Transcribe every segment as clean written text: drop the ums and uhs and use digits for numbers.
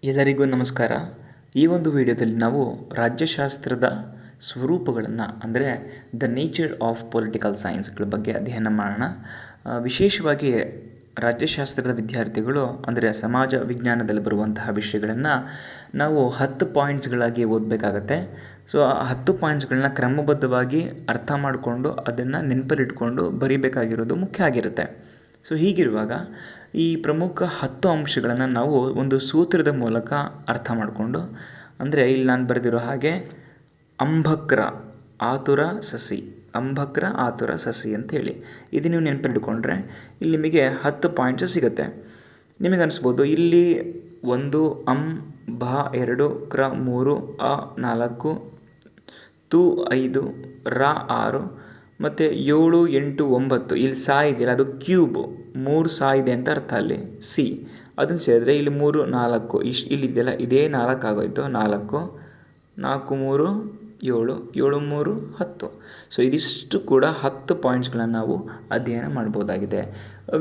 ಎಲ್ಲರಿಗೂ ನಮಸ್ಕಾರ. ಈ ಒಂದು ವಿಡಿಯೋದಲ್ಲಿ ನಾವು ರಾಜ್ಯಶಾಸ್ತ್ರದ ಸ್ವರೂಪಗಳನ್ನು ಅಂದರೆ ದ ನೇಚರ್ ಆಫ್ ಪೊಲಿಟಿಕಲ್ ಸೈನ್ಸ್ಗಳ ಬಗ್ಗೆ ಅಧ್ಯಯನ ಮಾಡೋಣ. ವಿಶೇಷವಾಗಿ ರಾಜ್ಯಶಾಸ್ತ್ರದ ವಿದ್ಯಾರ್ಥಿಗಳು ಅಂದರೆ ಸಮಾಜ ವಿಜ್ಞಾನದಲ್ಲಿ ಬರುವಂತಹ ವಿಷಯಗಳನ್ನು ನಾವು 10 ಪಾಯಿಂಟ್ಸ್ಗಳಾಗಿ ಓದಬೇಕಾಗತ್ತೆ. ಸೊ ಆ 10 ಪಾಯಿಂಟ್ಸ್ಗಳನ್ನ ಕ್ರಮಬದ್ಧವಾಗಿ ಅರ್ಥ ಮಾಡಿಕೊಂಡು ಅದನ್ನು ನೆನಪಲ್ಲಿಟ್ಕೊಂಡು ಬರೀಬೇಕಾಗಿರೋದು ಮುಖ್ಯ ಆಗಿರುತ್ತೆ. ಸೊ ಹೀಗಿರುವಾಗ ಈ ಪ್ರಮುಖ 10 ಅಂಶಗಳನ್ನು ನಾವು ಒಂದು ಸೂತ್ರದ ಮೂಲಕ ಅರ್ಥ ಮಾಡಿಕೊಂಡು, ಅಂದರೆ ಇಲ್ಲಿ ನಾನು ಬರೆದಿರೋ ಹಾಗೆ ಅಂಬಕ್ರ ಆತುರ ಸಸಿ, ಅಂಬಕ್ರ ಆತುರ ಸಸಿ ಅಂತೇಳಿ ಇದು ನೀವು ನೆನಪಿಟ್ಕೊಂಡ್ರೆ ಇಲ್ಲಿ ನಿಮಗೆ 10 ಪಾಯಿಂಟ್ಸ್ ಸಿಗುತ್ತೆ. ನಿಮಗೆ ಅನಿಸ್ಬೋದು ಇಲ್ಲಿ 1 ಅಂ ಭ 2 ಕ್ರ 3 ಅ 4 ತು 5 ರ 6 ಮತ್ತು 7 8 9 ಇಲ್ಲಿ ಸಾ ಇದೆಯಲ್ಲ ಅದು ಕ್ಯೂಬ್ 3 ಸಾ ಇದೆ ಅಂತ ಅರ್ಥ. ಅಲ್ಲಿ ಸಿ ಅದನ್ನು ಸೇರಿದ್ರೆ ಇಲ್ಲಿ 3 4 ಇಲ್ಲಿದೆಯಲ್ಲ ಇದೇ 4 ಆಗೋಯ್ತು. 4 4 3 7 7 3 10. ಸೊ ಇದಿಷ್ಟು ಕೂಡ 10 ಪಾಯಿಂಟ್ಸ್ಗಳನ್ನು ನಾವು ಅಧ್ಯಯನ ಮಾಡ್ಬೋದಾಗಿದೆ.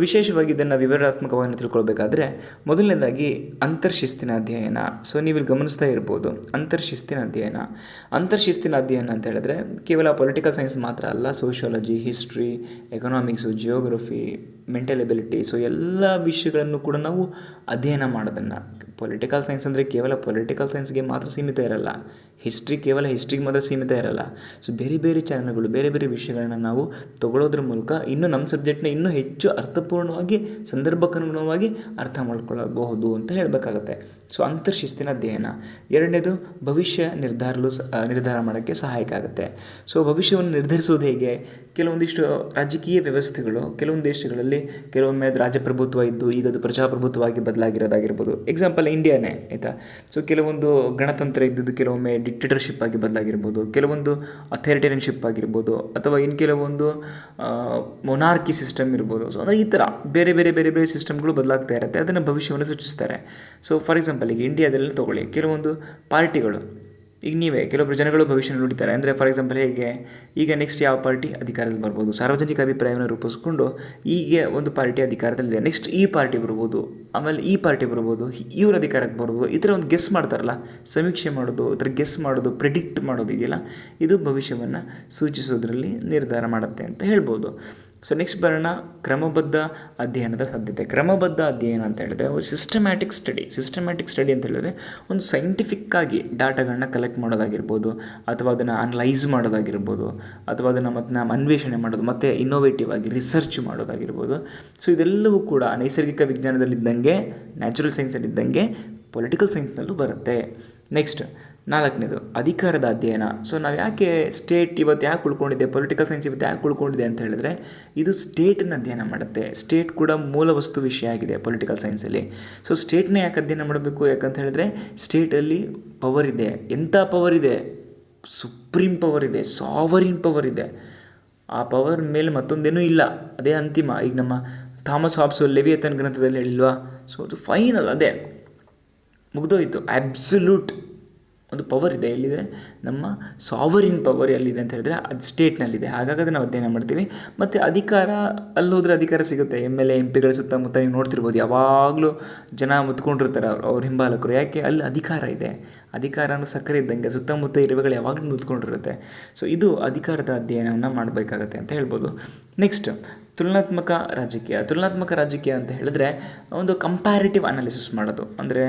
ವಿಶೇಷವಾಗಿ ಇದನ್ನು ವಿವರಣಾತ್ಮಕವಾಗಿ ತಿಳ್ಕೊಳ್ಬೇಕಾದ್ರೆ ಮೊದಲನೇದಾಗಿ ಅಂತರ್ಶಿಸ್ತಿನ ಅಧ್ಯಯನ. ಸೊ ನೀವು ಇಲ್ಲಿ ಗಮನಿಸ್ತಾ ಇರ್ಬೋದು ಅಂತರ್ಶಿಸ್ತಿನ ಅಧ್ಯಯನ. ಅಂತರ್ಶಿಸ್ತಿನ ಅಧ್ಯಯನ ಅಂತ ಹೇಳಿದ್ರೆ ಕೇವಲ ಪೊಲಿಟಿಕಲ್ ಸೈನ್ಸ್ ಮಾತ್ರ ಅಲ್ಲ, sociology, history, economics, geography, mental ability, so ಎಲ್ಲ ವಿಷಯಗಳನ್ನು ಕೂಡ ನಾವು ಅಧ್ಯಯನ ಮಾಡೋದನ್ನು. ಪೊಲಿಟಿಕಲ್ ಸೈನ್ಸ್ ಅಂದರೆ ಕೇವಲ ಪೊಲಿಟಿಕಲ್ ಸೈನ್ಸ್ಗೆ ಮಾತ್ರ ಸೀಮಿತ ಇರಲ್ಲ, ಹಿಸ್ಟ್ರಿ ಕೇವಲ ಹಿಸ್ಟ್ರಿಗೆ ಮಾತ್ರ ಸೀಮಿತ ಇರಲ್ಲ. ಸೊ ಬೇರೆ ಬೇರೆ ಚಾನಲ್ಗಳು, ಬೇರೆ ಬೇರೆ ವಿಷಯಗಳನ್ನ ನಾವು ತಗೊಳ್ಳೋದ್ರ ಮೂಲಕ ಇನ್ನೂ ನಮ್ಮ ಸಬ್ಜೆಕ್ಟ್ನ ಇನ್ನೂ ಹೆಚ್ಚು ಅರ್ಥಪೂರ್ಣವಾಗಿ ಸಂದರ್ಭಕ್ಕನುಗುಣವಾಗಿ ಅರ್ಥ ಮಾಡ್ಕೊಳ್ಳಬಹುದು ಅಂತ ಹೇಳಬೇಕಾಗತ್ತೆ. ಸೊ ಅಂತರ್ಶಿಸ್ತಿನ ಅಧ್ಯಯನ. ಎರಡನೇದು ಭವಿಷ್ಯ ನಿರ್ಧಾರ ಮಾಡೋಕ್ಕೆ ಸಹಾಯಕ ಆಗುತ್ತೆ. ಸೊ ಭವಿಷ್ಯವನ್ನು ನಿರ್ಧರಿಸೋದು ಹೇಗೆ? ಕೆಲವೊಂದಿಷ್ಟು ರಾಜಕೀಯ ವ್ಯವಸ್ಥೆಗಳು ಕೆಲವೊಂದು ದೇಶಗಳಲ್ಲಿ ಕೆಲವೊಮ್ಮೆ ಅದು ರಾಜಪ್ರಭುತ್ವ ಇದ್ದು ಈಗ ಅದು ಪ್ರಜಾಪ್ರಭುತ್ವವಾಗಿ ಬದಲಾಗಿರೋದಾಗಿರ್ಬೋದು. ಎಕ್ಸಾಂಪಲ್ ಇಂಡಿಯಾನೇ ಆಯಿತಾ. ಸೊ ಕೆಲವೊಂದು ಗಣತಂತ್ರ ಇದ್ದದ್ದು ಕೆಲವೊಮ್ಮೆ ಡಿಕ್ಟೇಟರ್ಶಿಪ್ ಆಗಿ ಬದಲಾಗಿರ್ಬೋದು, ಕೆಲವೊಂದು ಅಥಾರಿಟೇರಿಯನ್ಶಿಪ್ ಆಗಿರ್ಬೋದು, ಅಥವಾ ಇನ್ನು ಕೆಲವೊಂದು ಮೊನಾರ್ಕಿ ಸಿಸ್ಟಮ್ ಇರ್ಬೋದು. ಸೊ ಅಂದರೆ ಈ ಥರ ಬೇರೆ ಬೇರೆ ಬೇರೆ ಬೇರೆ ಸಿಸ್ಟಮ್ಗಳು ಬದಲಾಗ್ತಾ ಇರುತ್ತೆ, ಅದನ್ನು ಭವಿಷ್ಯವನ್ನು ಸೂಚಿಸ್ತಾರೆ. ಸೊ ಫಾರ್ ಎಕ್ಸಾಂಪಲ್ ಈಗ ಇಂಡಿಯಾದಲ್ಲಿ ತೊಗೊಳ್ಳಿ, ಕೆಲವೊಂದು ಪಾರ್ಟಿಗಳು ಈಗ ನೀವೇ ಕೆಲವೊಬ್ಬರು ಜನಗಳು ಭವಿಷ್ಯ ನುಡಿತಾರೆ. ಅಂದರೆ ಫಾರ್ ಎಕ್ಸಾಂಪಲ್ ಹೇಗೆ ಈಗ ನೆಕ್ಸ್ಟ್ ಯಾವ ಪಾರ್ಟಿ ಅಧಿಕಾರದಲ್ಲಿ ಬರ್ಬೋದು, ಸಾರ್ವಜನಿಕ ಅಭಿಪ್ರಾಯವನ್ನು ರೂಪಿಸ್ಕೊಂಡು ಹೀಗೆ ಒಂದು ಪಾರ್ಟಿ ಅಧಿಕಾರದಲ್ಲಿದೆ, ನೆಕ್ಸ್ಟ್ ಈ ಪಾರ್ಟಿ ಬರ್ಬೋದು, ಆಮೇಲೆ ಈ ಪಾರ್ಟಿ ಬರ್ಬೋದು, ಇವ್ರ ಅಧಿಕಾರಕ್ಕೆ ಬರ್ಬೋದು. ಈ ಥರ ಒಂದು ಗೆಸ್ ಮಾಡ್ತಾರಲ್ಲ, ಸಮೀಕ್ಷೆ ಮಾಡೋದು, ಈ ಥರ ಗೆಸ್ ಮಾಡೋದು, ಪ್ರೆಡಿಕ್ಟ್ ಮಾಡೋದು ಇದೆಯಲ್ಲ, ಇದು ಭವಿಷ್ಯವನ್ನು ಸೂಚಿಸೋದ್ರಲ್ಲಿ ನಿರ್ಧಾರ ಮಾಡುತ್ತೆ ಅಂತ ಹೇಳ್ಬೋದು. ಸೊ ನೆಕ್ಸ್ಟ್ ಬರೋಣ ಕ್ರಮಬದ್ಧ ಅಧ್ಯಯನದ ಸಾಧ್ಯತೆ. ಕ್ರಮಬದ್ಧ ಅಧ್ಯಯನ ಅಂತ ಹೇಳಿದ್ರೆ ಸಿಸ್ಟಮ್ಯಾಟಿಕ್ ಸ್ಟಡಿ ಅಂತ ಹೇಳಿದ್ರೆ ಒಂದು ಸೈಂಟಿಫಿಕ್ಕಾಗಿ ಡಾಟಾಗಳನ್ನ ಕಲೆಕ್ಟ್ ಮಾಡೋದಾಗಿರ್ಬೋದು, ಅಥವಾ ಅದನ್ನು ಅನಲೈಸ್ ಮಾಡೋದಾಗಿರ್ಬೋದು, ಅಥವಾ ಅದನ್ನು ಮತ್ತೆ ಅನ್ವೇಷಣೆ ಮಾಡೋದು, ಮತ್ತು ಇನ್ನೋವೇಟಿವ್ ಆಗಿ ರಿಸರ್ಚ್ ಮಾಡೋದಾಗಿರ್ಬೋದು. ಸೊ ಇದೆಲ್ಲವೂ ಕೂಡ ನೈಸರ್ಗಿಕ ವಿಜ್ಞಾನದಲ್ಲಿದ್ದಂಗೆ, ನ್ಯಾಚುರಲ್ ಸೈನ್ಸಲ್ಲಿದ್ದಂಗೆ ಪೊಲಿಟಿಕಲ್ ಸೈನ್ಸ್ನಲ್ಲೂ ಬರುತ್ತೆ. ನೆಕ್ಸ್ಟ್ 4ನೇದು ಅಧಿಕಾರದ ಅಧ್ಯಯನ. ಸೊ ನಾವು ಯಾಕೆ ಸ್ಟೇಟ್ ಇವತ್ತು ಯಾಕೆ ಉಳ್ಕೊಂಡಿದೆ, ಪೊಲಿಟಿಕಲ್ ಸೈನ್ಸ್ ಇವತ್ತು ಯಾಕೆ ಉಳ್ಕೊಂಡಿದೆ ಅಂತ ಹೇಳಿದ್ರೆ ಇದು ಸ್ಟೇಟನ್ನು ಅಧ್ಯಯನ ಮಾಡುತ್ತೆ. ಸ್ಟೇಟ್ ಕೂಡ ಮೂಲ ವಸ್ತು ವಿಷಯ ಆಗಿದೆ ಪೊಲಿಟಿಕಲ್ ಸೈನ್ಸಲ್ಲಿ. ಸೊ ಸ್ಟೇಟ್ನ ಯಾಕೆ ಅಧ್ಯಯನ ಮಾಡಬೇಕು? ಯಾಕಂತ ಹೇಳಿದ್ರೆ ಸ್ಟೇಟಲ್ಲಿ ಪವರ್ ಇದೆ. ಎಂಥ ಪವರ್ ಇದೆ? ಸುಪ್ರೀಂ ಪವರ್ ಇದೆ, ಸಾವರಿನ್ ಪವರ್ ಇದೆ. ಆ ಪವರ್ ಮೇಲೆ ಮತ್ತೊಂದೇನೂ ಇಲ್ಲ, ಅದೇ ಅಂತಿಮ. ಈಗ ನಮ್ಮ ಥಾಮಸ್ ಹಾಬ್ಸು ಲೆವಿಯಥನ್ ಗ್ರಂಥದಲ್ಲಿ ಹೇಳಿಲ್ವಾ? ಸೊ ಅದು ಫೈನಲ್, ಅದೇ ಮುಗಿದೋಯ್ತು. ಅಬ್ಸಲ್ಯೂಟ್ ಒಂದು ಪವರ್ ಇದೆ. ಎಲ್ಲಿದೆ? ನಮ್ಮ ಸಾವರಿನ್ ಪವರ್ ಎಲ್ಲಿದೆ ಅಂತ ಹೇಳಿದ್ರೆ ಅದು ಸ್ಟೇಟ್ನಲ್ಲಿದೆ. ಹಾಗಾಗಿ ಅದನ್ನು ಅಧ್ಯಯನ ಮಾಡ್ತೀವಿ. ಮತ್ತು ಅಧಿಕಾರ, ಅಲ್ಲೋದ್ರೆ ಅಧಿಕಾರ ಸಿಗುತ್ತೆ. MLA MP ಗಳ ಸುತ್ತಮುತ್ತ ನೀವು ನೋಡ್ತಿರ್ಬೋದು, ಯಾವಾಗಲೂ ಜನ ಮುತ್ಕೊಂಡಿರ್ತಾರೆ ಅವ್ರ ಹಿಂಬಾಲಕರು. ಯಾಕೆ? ಅಲ್ಲಿ ಅಧಿಕಾರ ಇದೆ. ಅಧಿಕಾರನೂ ಸಕ್ಕರೆ ಇದ್ದಂಗೆ ಸುತ್ತಮುತ್ತ ಇರುವೆಗಳು ಯಾವಾಗಲೂ ಮುತ್ಕೊಂಡಿರುತ್ತೆ. ಸೊ ಇದು ಅಧಿಕಾರದ ಅಧ್ಯಯನವನ್ನು ಮಾಡಬೇಕಾಗತ್ತೆ ಅಂತ ಹೇಳ್ಬೋದು. ನೆಕ್ಸ್ಟ್ ತುಲನಾತ್ಮಕ ರಾಜಕೀಯ ಅಂತ ಹೇಳಿದ್ರೆ ಒಂದು ಕಂಪ್ಯಾರಿಟಿವ್ ಅನಾಲಿಸಿಸ್ ಮಾಡೋದು. ಅಂದರೆ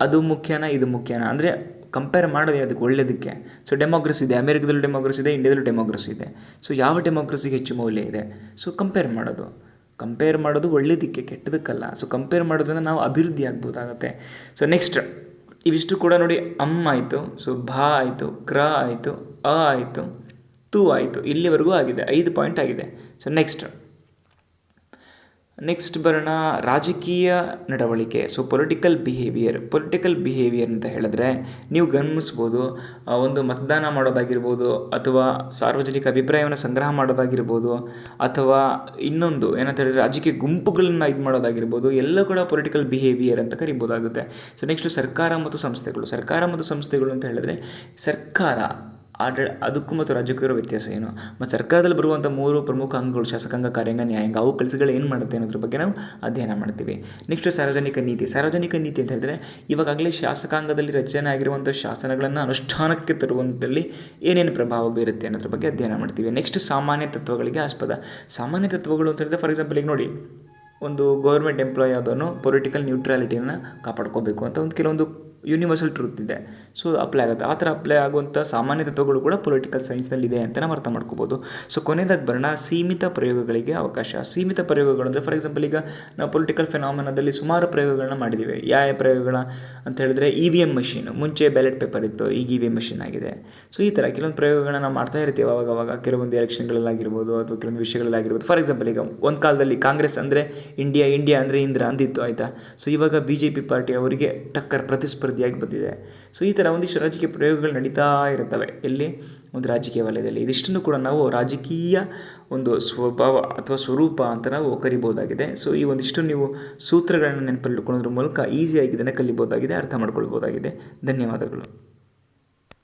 ಅದು ಮುಖ್ಯನಾ ಇದು ಮುಖ್ಯನಾ ಅಂದರೆ ಕಂಪೇರ್ ಮಾಡೋದು ಅದಕ್ಕೆ ಒಳ್ಳೆಯದಕ್ಕೆ. ಸೊ ಡೆಮೋಕ್ರಸಿ ಇದೆ, ಅಮೇರಿಕದಲ್ಲೂ ಡೆಮೋಕ್ರಸಿ ಇದೆ, ಇಂಡಿಯಾದಲ್ಲೂ ಡೆಮೋಕ್ರಸಿ ಇದೆ. ಸೊ ಯಾವ ಡೆಮೋಕ್ರಸಿಗೆ ಹೆಚ್ಚು ಮೌಲ್ಯ ಇದೆ? ಸೊ ಕಂಪೇರ್ ಮಾಡೋದು ಒಳ್ಳೆಯದಕ್ಕೆ, ಕೆಟ್ಟದಕ್ಕಲ್ಲ. ಸೊ ಕಂಪೇರ್ ಮಾಡೋದ್ರಿಂದ ನಾವು ಅಭಿವೃದ್ಧಿ ಆಗ್ಬೋದಾಗತ್ತೆ. ಸೊ ನೆಕ್ಸ್ಟ್ ಇವಿಷ್ಟು ಕೂಡ ನೋಡಿ, ಆಯಿತು, ಸೊ ಭಾ ಆಯಿತು, ಕ್ರ ಆಯಿತು, ಅ ಆಯಿತು, ತು ಆಯಿತು, ಇಲ್ಲಿವರೆಗೂ ಆಗಿದೆ. 5 ಪಾಯಿಂಟ್ ಆಗಿದೆ. ಸೊ ನೆಕ್ಸ್ಟ್ ಬರೋಣ ರಾಜಕೀಯ ನಡವಳಿಕೆ. ಸೊ ಪೊಲಿಟಿಕಲ್ ಬಿಹೇವಿಯರ್ ಅಂತ ಹೇಳಿದ್ರೆ ನೀವು ಗಮನಿಸ್ಬೋದು, ಒಂದು ಮತದಾನ ಮಾಡೋದಾಗಿರ್ಬೋದು, ಅಥವಾ ಸಾರ್ವಜನಿಕ ಅಭಿಪ್ರಾಯವನ್ನು ಸಂಗ್ರಹ ಮಾಡೋದಾಗಿರ್ಬೋದು, ಅಥವಾ ಇನ್ನೊಂದು ಏನಂತ ಹೇಳಿದ್ರೆ ರಾಜಕೀಯ ಗುಂಪುಗಳನ್ನ ಇದು ಮಾಡೋದಾಗಿರ್ಬೋದು, ಎಲ್ಲ ಕೂಡ ಪೊಲಿಟಿಕಲ್ ಬಿಹೇವಿಯರ್ ಅಂತ ಕರಿಬೋದಾಗುತ್ತೆ. ಸೊ ನೆಕ್ಸ್ಟ್ ಸರ್ಕಾರ ಮತ್ತು ಸಂಸ್ಥೆಗಳು ಅಂತ ಹೇಳಿದ್ರೆ ಸರ್ಕಾರ ಅದಕ್ಕೂ ಮತ್ತು ರಾಜ್ಯಕ್ಕೂ ಇರೋ ವ್ಯತ್ಯಾಸ ಏನು, ಮತ್ತು ಸರ್ಕಾರದಲ್ಲಿ ಬರುವಂಥ 3 ಪ್ರಮುಖ ಅಂಗಗಳು ಶಾಸಕಾಂಗ, ಕಾರ್ಯಾಂಗ, ನ್ಯಾಯಾಂಗ, ಅವು ಕೆಲಸಗಳು ಏನು ಮಾಡುತ್ತೆ ಅನ್ನೋದ್ರ ಬಗ್ಗೆ ನಾವು ಅಧ್ಯಯನ ಮಾಡ್ತೀವಿ. ನೆಕ್ಸ್ಟ್ ಸಾರ್ವಜನಿಕ ನೀತಿ. ಸಾರ್ವಜನಿಕ ನೀತಿ ಅಂತ ಹೇಳಿದ್ರೆ ಇವಾಗಲೇ ಶಾಸಕಾಂಗದಲ್ಲಿ ರಚನೆ ಆಗಿರುವಂಥ ಶಾಸನಗಳನ್ನು ಅನುಷ್ಠಾನಕ್ಕೆ ತರುವಂಥಲ್ಲಿ ಏನೇನು ಪ್ರಭಾವ ಬೀರುತ್ತೆ ಅನ್ನೋದ್ರ ಬಗ್ಗೆ ಅಧ್ಯಯನ ಮಾಡ್ತೀವಿ. ನೆಕ್ಸ್ಟ್ ಸಾಮಾನ್ಯ ತತ್ವಗಳಿಗೆ ಆಸ್ಪದ. ಸಾಮಾನ್ಯ ತತ್ವಗಳು ಅಂತ ಹೇಳಿದ್ರೆ ಫಾರ್ ಎಕ್ಸಾಂಪಲ್ ಈಗ ನೋಡಿ, ಒಂದು ಗೌರ್ಮೆಂಟ್ ಎಂಪ್ಲಾಯ್ ಆದವನು ಪೊಲಿಟಿಕಲ್ ನ್ಯೂಟ್ರಾಲಿಟಿಯನ್ನು ಕಾಪಾಡ್ಕೋಬೇಕು ಅಂತ ಒಂದು ಕೆಲವೊಂದು ಯೂನಿವರ್ಸಲ್ ಟ್ರೂತ್ ಇದೆ. ಸೊ ಅಪ್ಲೈ ಆಗುತ್ತೆ. ಆ ಥರ ಅಪ್ಲೈ ಆಗುವಂಥ ಸಾಮಾನ್ಯ ತತ್ವಗಳು ಕೂಡ ಪೊಲಿಟಿಕಲ್ ಸೈನ್ಸ್ನಲ್ಲಿದೆ ಅಂತ ನಾವು ಅರ್ಥ ಮಾಡ್ಕೋಬೋದು. ಸೊ ಕೊನೆಯದಾಗಿ ಬರೋಣ ಸೀಮಿತ ಪ್ರಯೋಗಗಳಿಗೆ ಅವಕಾಶ. ಸೀಮಿತ ಪ್ರಯೋಗಗಳು ಅಂದರೆ ಫಾರ್ ಎಕ್ಸಾಂಪಲ್ ಈಗ ನಾವು ಪೊಲಿಟಿಕಲ್ ಫೆನಾಮಿನಾದಲ್ಲಿ ಸುಮಾರು ಪ್ರಯೋಗಗಳನ್ನ ಮಾಡಿದ್ದೀವಿ. ಯಾವ ಪ್ರಯೋಗಗಳ ಅಂತ ಹೇಳಿದ್ರೆ EVM ಮಷೀನು. ಮುಂಚೆ ಬ್ಯಾಲೆಟ್ ಪೇಪರ್ ಇತ್ತು, ಈಗ EVM ಮಷೀನ್ ಆಗಿದೆ. ಸೊ ಈ ಥರ ಕೆಲವೊಂದು ಪ್ರಯೋಗಗಳನ್ನ ನಾವು ಮಾಡ್ತಾ ಇರ್ತೀವಿ ಅವಾಗ ಕೆಲವೊಂದು ಎಲೆಕ್ಷನ್ಗಳಲ್ಲಾಗಿರ್ಬೋದು ಅಥವಾ ಕೆಲವೊಂದು ವಿಷಯಗಳಲ್ಲಾಗಿರ್ಬೋದು. ಫಾರ್ ಎಕ್ಸಾಂಪಲ್ ಈಗ ಒಂದು ಕಾಲದಲ್ಲಿ ಕಾಂಗ್ರೆಸ್ ಅಂದರೆ ಇಂಡಿಯಾ ಅಂದರೆ ಇಂದ್ರ ಅಂದಿತ್ತು, ಆಯಿತಾ. ಸೊ ಇವಾಗ BJP ಪಾರ್ಟಿ ಅವರಿಗೆ ಟಕ್ಕರ್ ಪ್ರತಿಸ್ಪರ್ಧಿಯಾಗಿ ಬಂದಿದೆ. ಸೊ ಈ ಥರ ಒಂದಿಷ್ಟು ರಾಜಕೀಯ ಪ್ರಯೋಗಗಳು ನಡೀತಾ ಇರುತ್ತವೆ ಎಲ್ಲಿ, ಒಂದು ರಾಜಕೀಯ ವಲಯದಲ್ಲಿ. ಇದಿಷ್ಟನ್ನು ಕೂಡ ನಾವು ರಾಜಕೀಯ ಒಂದು ಸ್ವಭಾವ ಅಥವಾ ಸ್ವರೂಪ ಅಂತ ನಾವು ಕರಿಬೋದಾಗಿದೆ. ಸೊ ಈ ಒಂದಿಷ್ಟು ನೀವು ಸೂತ್ರಗಳನ್ನು ನೆನಪಲ್ಲಿಟ್ಕೊಳ್ಳೋದ್ರ ಮೂಲಕ ಈಸಿಯಾಗಿ ಇದನ್ನು ಕಲಿಬೋದಾಗಿದೆ, ಅರ್ಥ ಮಾಡ್ಕೊಳ್ಬೋದಾಗಿದೆ. ಧನ್ಯವಾದಗಳು.